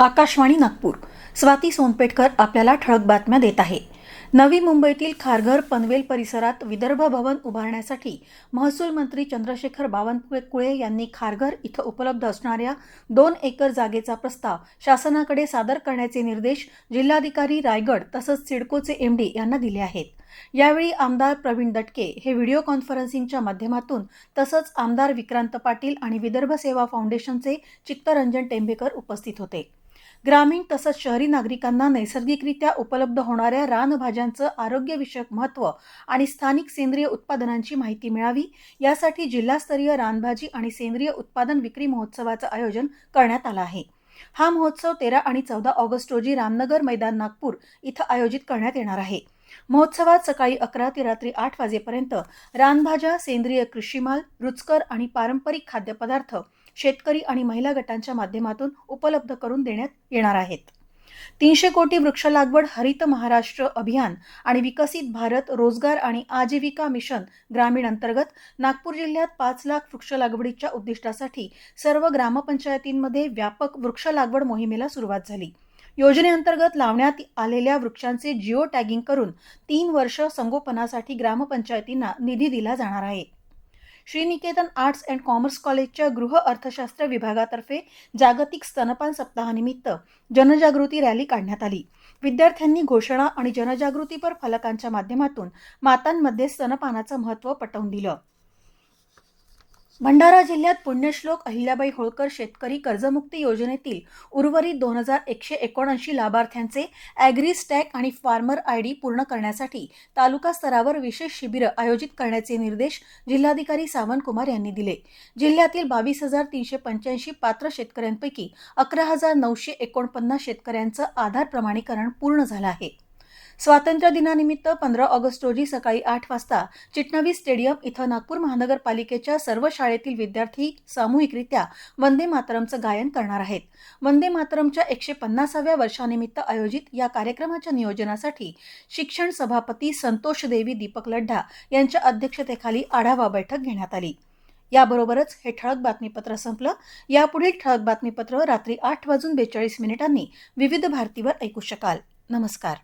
आकाशवाणी नागपूर. स्वाती सोनपेठकर आपल्याला ठळक बातम्या देत आहे. नवी मुंबईतील खारघर पनवेल परिसरात विदर्भ भवन उभारण्यासाठी महसूल मंत्री चंद्रशेखर बावनकुळे यांनी खारघर इथं उपलब्ध असणाऱ्या 2 एकर जागेचा प्रस्ताव शासनाकडे सादर करण्याचे निर्देश जिल्हाधिकारी रायगड तसंच सिडकोचे एमडी यांना दिले आहेत. यावेळी आमदार प्रवीण दटके हे व्हिडिओ कॉन्फरन्सिंगच्या माध्यमातून तसंच आमदार विक्रांत पाटील आणि विदर्भ सेवा फाउंडेशनचे चित्तरंजन टेंभेकर उपस्थित होते. ग्रामीण तसंच शहरी नागरिकांना नैसर्गिकरित्या उपलब्ध होणाऱ्या रानभाज्यांचं आरोग्यविषयक महत्त्व आणि स्थानिक सेंद्रिय उत्पादनांची माहिती मिळावी यासाठी जिल्हास्तरीय रानभाजी आणि सेंद्रिय उत्पादन विक्री महोत्सवाचं आयोजन करण्यात आलं आहे. हा महोत्सव 13 आणि 14 ऑगस्ट रोजी रामनगर मैदान नागपूर इथं आयोजित करण्यात येणार आहे. महोत्सवात सकाळी 11 ते रात्री 8 वाजेपर्यंत रानभाज्या, सेंद्रिय कृषीमाल, रुचकर आणि पारंपरिक खाद्यपदार्थ शेतकरी आणि महिला गटांच्या माध्यमातून उपलब्ध करून देण्यात येणार आहेत. 300 कोटी वृक्ष लागवड, हरित महाराष्ट्र अभियान आणि विकसित भारत रोजगार आणि आजीविका मिशन ग्रामीण अंतर्गत नागपूर जिल्ह्यात 5 लाख वृक्ष लागवडीच्या उद्दिष्टासाठी सर्व ग्रामपंचायतींमध्ये व्यापक वृक्ष लागवड मोहिमेला सुरुवात झाली. योजनेअंतर्गत लावण्यात आलेल्या वृक्षांचे जिओ टॅगिंग करून 3 वर्ष संगोपनासाठी ग्रामपंचायतींना निधी दिला जाणार आहे. श्रीनिकेतन आर्ट्स अँड कॉमर्स कॉलेजच्या गृह अर्थशास्त्र विभागातर्फे जागतिक स्तनपान सप्ताहानिमित्त जनजागृती रॅली काढण्यात आली. विद्यार्थ्यांनी घोषणा आणि जनजागृतीपर फलकांच्या माध्यमातून मातांमध्ये स्तनपानाचं महत्त्व पटवून दिलं. भंडारा जिल्ह्यात पुण्यश्लोक अहिल्याबाई होळकर शेतकरी कर्जमुक्ती योजनेतील उर्वरित 2179 लाभार्थ्यांचे ॲग्रीस्टॅक आणि फार्मर आयडी पूर्ण करण्यासाठी तालुका स्तरावर विशेष शिबिरं आयोजित करण्याचे निर्देश जिल्हाधिकारी सावंत कुमार यांनी दिले. जिल्ह्यातील 22,385 पात्र शेतकऱ्यांपैकी 11,949 शेतकऱ्यांचं आधार प्रमाणीकरण पूर्ण झालं आहे. स्वातंत्र्य दिनानिमित्त 15 ऑगस्ट रोजी सकाळी 8 वाजता चिटणवीस स्टेडियम इथं नागपूर महानगरपालिकेच्या सर्व शाळेतील विद्यार्थी सामूहिकरित्या वंदे मातरमचं गायन करणार आहेत. वंदे मातरमच्या 150व्या वर्षानिमित्त आयोजित या कार्यक्रमाच्या नियोजनासाठी शिक्षण सभापती संतोष देवी दीपक लड्ढा यांच्या अध्यक्षतेखाली आढावा बैठक घेण्यात आली. याबरोबरच हे ठळक बातमीपत्र संपलं. यापुढील ठळक बातमीपत्र रात्री 8:42 विविध भारतीवर ऐकू शकाल. नमस्कार.